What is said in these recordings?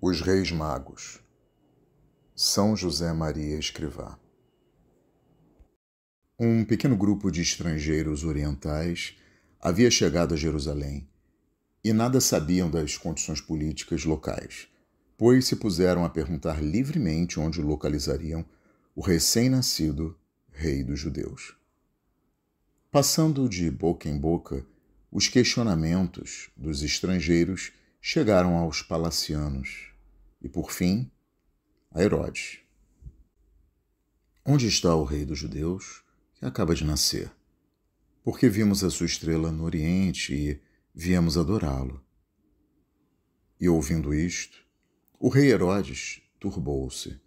Os Reis Magos. São José Maria Escrivá. Um pequeno grupo de estrangeiros orientais havia chegado a Jerusalém e nada sabiam das condições políticas locais, pois se puseram a perguntar livremente onde localizariam o recém-nascido rei dos judeus. Passando de boca em boca, os questionamentos dos estrangeiros chegaram aos palacianos e, por fim, a Herodes. Onde está o rei dos judeus que acaba de nascer? Porque vimos a sua estrela no Oriente e viemos adorá-lo. E ouvindo isto, o rei Herodes turbou-se,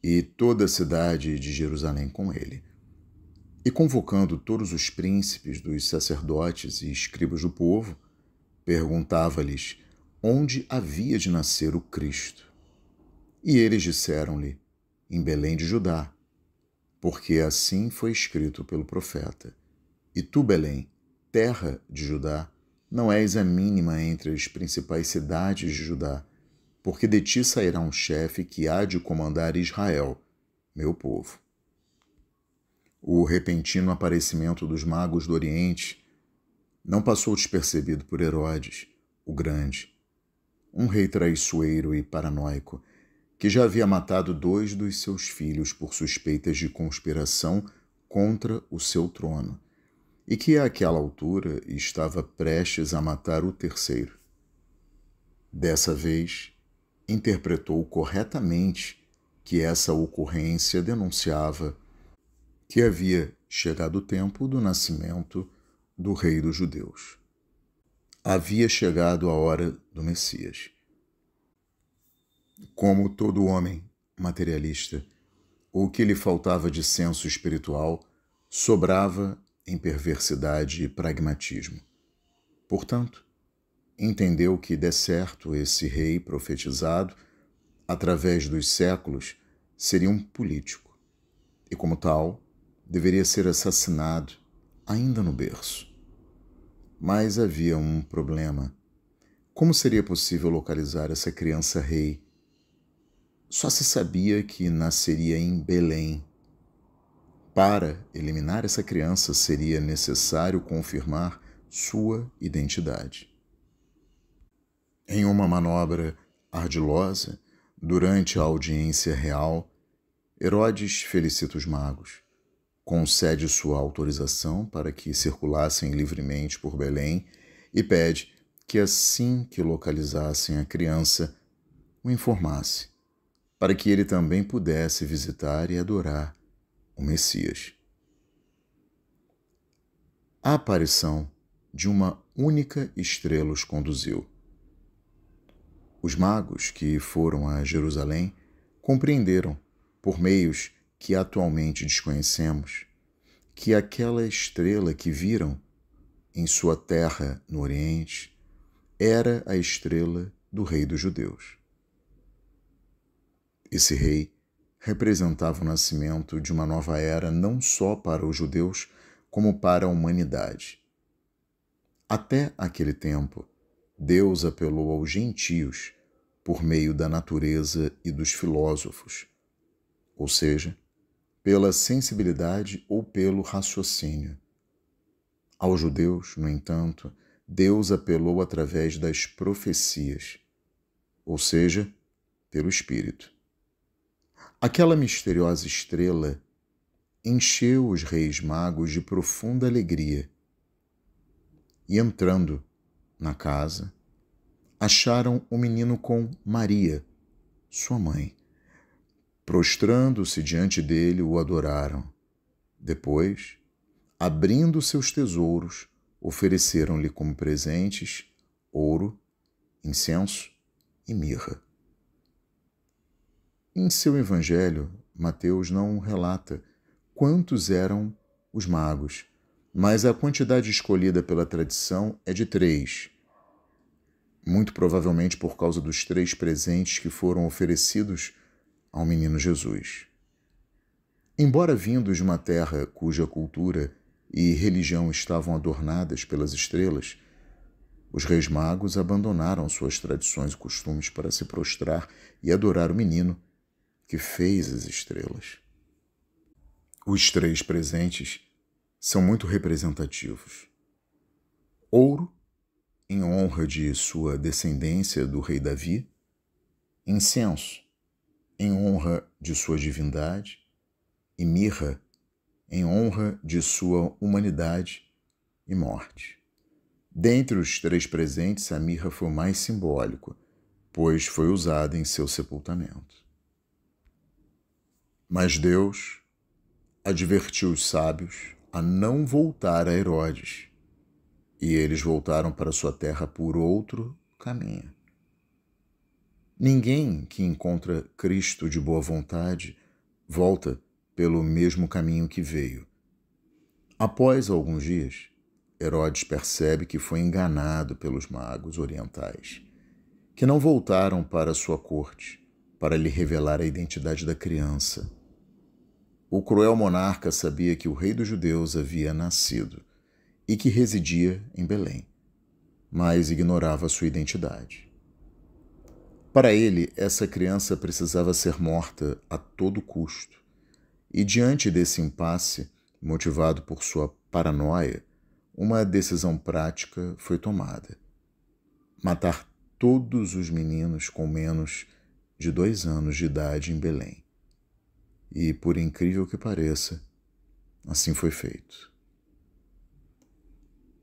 e toda a cidade de Jerusalém com ele. E convocando todos os príncipes dos sacerdotes e escribas do povo, perguntava-lhes onde havia de nascer o Cristo. E eles disseram-lhe, em Belém de Judá, porque assim foi escrito pelo profeta. E tu, Belém, terra de Judá, não és a mínima entre as principais cidades de Judá, porque de ti sairá um chefe que há de comandar Israel, meu povo. O repentino aparecimento dos magos do Oriente não passou despercebido por Herodes, o Grande, um rei traiçoeiro e paranoico, que já havia matado 2 dos seus filhos por suspeitas de conspiração contra o seu trono, e que àquela altura estava prestes a matar o terceiro. Dessa vez, interpretou corretamente que essa ocorrência denunciava que havia chegado o tempo do nascimento do rei dos judeus. Havia chegado a hora do Messias. Como todo homem materialista, o que lhe faltava de senso espiritual sobrava em perversidade e pragmatismo. Portanto, entendeu que, de certo, esse rei profetizado, através dos séculos, seria um político, e, como tal, deveria ser assassinado ainda no berço. Mas havia um problema. Como seria possível localizar essa criança rei? Só se sabia que nasceria em Belém. Para eliminar essa criança, seria necessário confirmar sua identidade. Em uma manobra ardilosa, durante a audiência real, Herodes felicita os magos, concede sua autorização para que circulassem livremente por Belém e pede que, assim que localizassem a criança, o informasse, para que ele também pudesse visitar e adorar o Messias. A aparição de uma única estrela os conduziu. Os magos que foram a Jerusalém compreenderam, por meios que atualmente desconhecemos, que aquela estrela que viram em sua terra no Oriente era a estrela do rei dos judeus. Esse rei representava o nascimento de uma nova era não só para os judeus, como para a humanidade. Até aquele tempo, Deus apelou aos gentios por meio da natureza e dos filósofos, ou seja, pela sensibilidade ou pelo raciocínio. Aos judeus, no entanto, Deus apelou através das profecias, ou seja, pelo Espírito. Aquela misteriosa estrela encheu os reis magos de profunda alegria e, entrando na casa, acharam o menino com Maria, sua mãe. Prostrando-se diante dele, o adoraram. Depois, abrindo seus tesouros, ofereceram-lhe como presentes ouro, incenso e mirra. Em seu evangelho, Mateus não relata quantos eram os magos, mas a quantidade escolhida pela tradição é de 3, muito provavelmente por causa dos 3 presentes que foram oferecidos ao menino Jesus. Embora vindos de uma terra cuja cultura e religião estavam adornadas pelas estrelas, Os reis magos abandonaram suas tradições e costumes para se prostrar e adorar o menino que fez as estrelas. Os 3 presentes são muito representativos. Ouro, em honra de sua descendência do rei Davi. Incenso, em honra de sua divindade. E mirra, em honra de sua humanidade e morte. Dentre os 3 presentes, a mirra foi o mais simbólico, pois foi usada em seu sepultamento. Mas Deus advertiu os sábios a não voltar a Herodes, e eles voltaram para sua terra por outro caminho. Ninguém que encontra Cristo de boa vontade volta pelo mesmo caminho que veio. Após alguns dias, Herodes percebe que foi enganado pelos magos orientais, que não voltaram para sua corte para lhe revelar a identidade da criança. O cruel monarca sabia que o rei dos judeus havia nascido e que residia em Belém, mas ignorava sua identidade. Para ele, essa criança precisava ser morta a todo custo, e diante desse impasse, motivado por sua paranoia, uma decisão prática foi tomada: matar todos os meninos com menos de 2 anos de idade em Belém. E, por incrível que pareça, assim foi feito.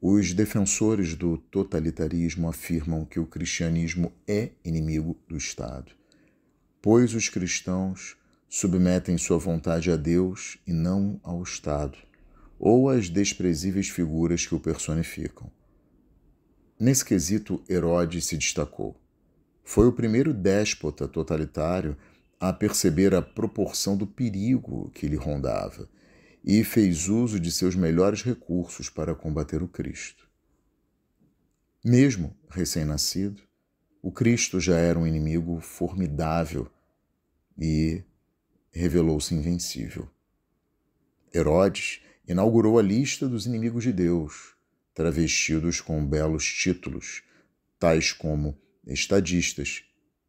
Os defensores do totalitarismo afirmam que o cristianismo é inimigo do Estado, pois os cristãos submetem sua vontade a Deus e não ao Estado, ou às desprezíveis figuras que o personificam. Nesse quesito, Herodes se destacou. Foi o primeiro déspota totalitário a perceber a proporção do perigo que lhe rondava e fez uso de seus melhores recursos para combater o Cristo. Mesmo recém-nascido, o Cristo já era um inimigo formidável e revelou-se invencível. Herodes inaugurou a lista dos inimigos de Deus, travestidos com belos títulos, tais como estadistas,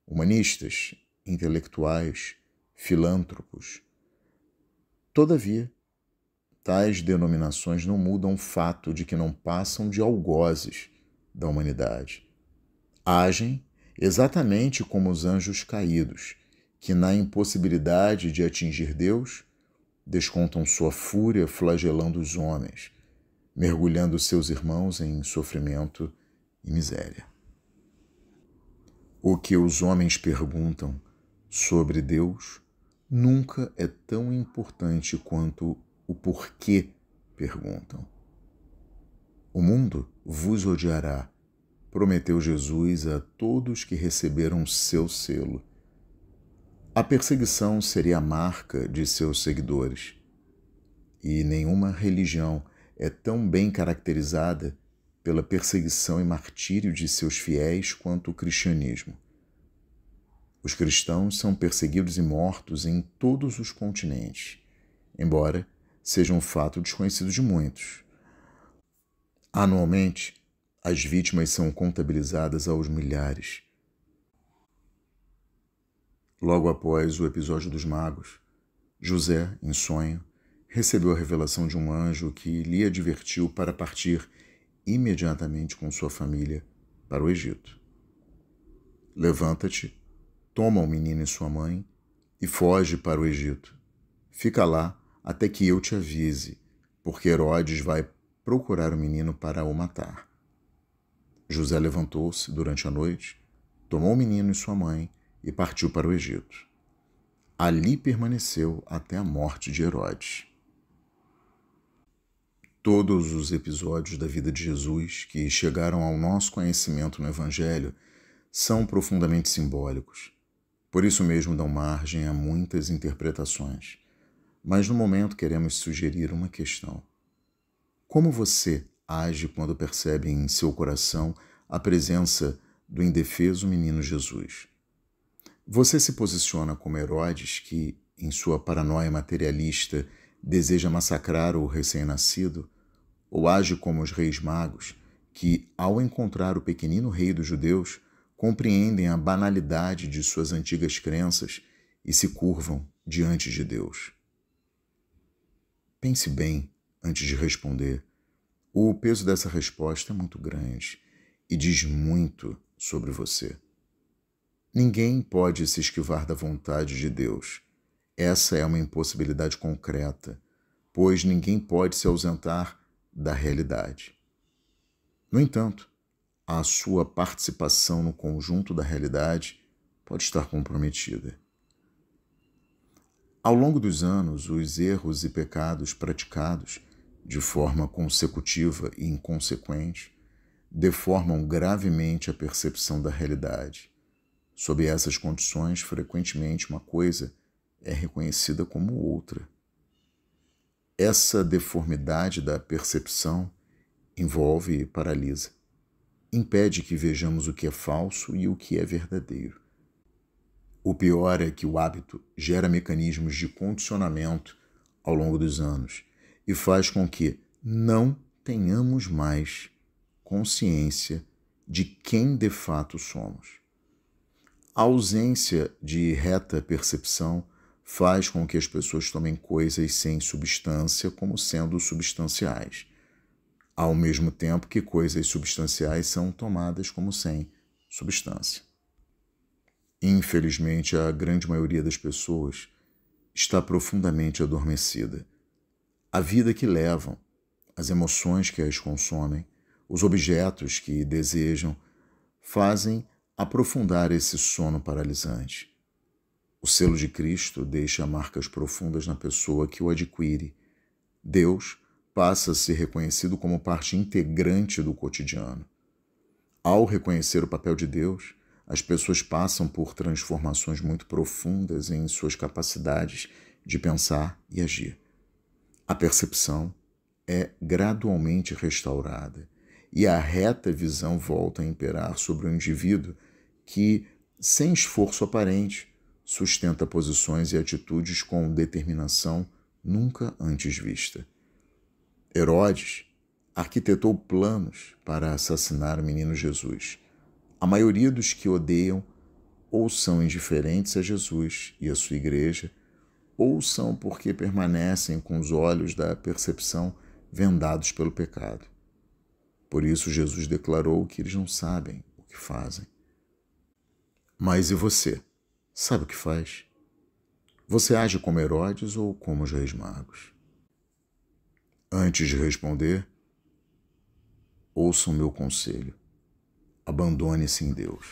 humanistas, intelectuais, filântropos. Todavia, tais denominações não mudam o fato de que não passam de algozes da humanidade. Agem exatamente como os anjos caídos, que na impossibilidade de atingir Deus, descontam sua fúria flagelando os homens, mergulhando seus irmãos em sofrimento e miséria. O que os homens perguntam sobre Deus nunca é tão importante quanto o porquê perguntam. O mundo vos odiará, prometeu Jesus a todos que receberam seu selo. A perseguição seria a marca de seus seguidores. E nenhuma religião é tão bem caracterizada pela perseguição e martírio de seus fiéis quanto o cristianismo. Os cristãos são perseguidos e mortos em todos os continentes, embora seja um fato desconhecido de muitos. Anualmente, as vítimas são contabilizadas aos milhares. Logo após o episódio dos magos, José, em sonho, recebeu a revelação de um anjo que lhe advertiu para partir imediatamente com sua família para o Egito. Levanta-te, toma o menino e sua mãe e foge para o Egito. Fica lá até que eu te avise, porque Herodes vai procurar o menino para o matar. José levantou-se durante a noite, tomou o menino e sua mãe e partiu para o Egito. Ali permaneceu até a morte de Herodes. Todos os episódios da vida de Jesus que chegaram ao nosso conhecimento no Evangelho são profundamente simbólicos. Por isso mesmo dão margem a muitas interpretações. Mas no momento queremos sugerir uma questão. Como você age quando percebe em seu coração a presença do indefeso menino Jesus? Você se posiciona como Herodes, que, em sua paranoia materialista, deseja massacrar o recém-nascido? Ou age como os reis magos, que, ao encontrar o pequenino rei dos judeus, compreendem a banalidade de suas antigas crenças e se curvam diante de Deus. Pense bem antes de responder. O peso dessa resposta é muito grande e diz muito sobre você. Ninguém pode se esquivar da vontade de Deus. Essa é uma impossibilidade concreta, pois ninguém pode se ausentar da realidade. No entanto, a sua participação no conjunto da realidade pode estar comprometida. Ao longo dos anos, os erros e pecados praticados de forma consecutiva e inconsequente deformam gravemente a percepção da realidade. Sob essas condições, frequentemente uma coisa é reconhecida como outra. Essa deformidade da percepção envolve e paralisa. Impede que vejamos o que é falso e o que é verdadeiro. O pior é que o hábito gera mecanismos de condicionamento ao longo dos anos e faz com que não tenhamos mais consciência de quem de fato somos. A ausência de reta percepção faz com que as pessoas tomem coisas sem substância como sendo substanciais, ao mesmo tempo que coisas substanciais são tomadas como sem substância. Infelizmente, a grande maioria das pessoas está profundamente adormecida. A vida que levam, as emoções que as consomem, os objetos que desejam, fazem aprofundar esse sono paralisante. O selo de Cristo deixa marcas profundas na pessoa que o adquire. Deus passa a ser reconhecido como parte integrante do cotidiano. Ao reconhecer o papel de Deus, as pessoas passam por transformações muito profundas em suas capacidades de pensar e agir. A percepção é gradualmente restaurada e a reta visão volta a imperar sobre o indivíduo que, sem esforço aparente, sustenta posições e atitudes com determinação nunca antes vista. Herodes arquitetou planos para assassinar o menino Jesus. A maioria dos que odeiam ou são indiferentes a Jesus e a sua igreja, ou são porque permanecem com os olhos da percepção vendados pelo pecado. Por isso Jesus declarou que eles não sabem o que fazem. Mas e você? Sabe o que faz? Você age como Herodes ou como os reis magos? Antes de responder, ouça o meu conselho. Abandone-se em Deus.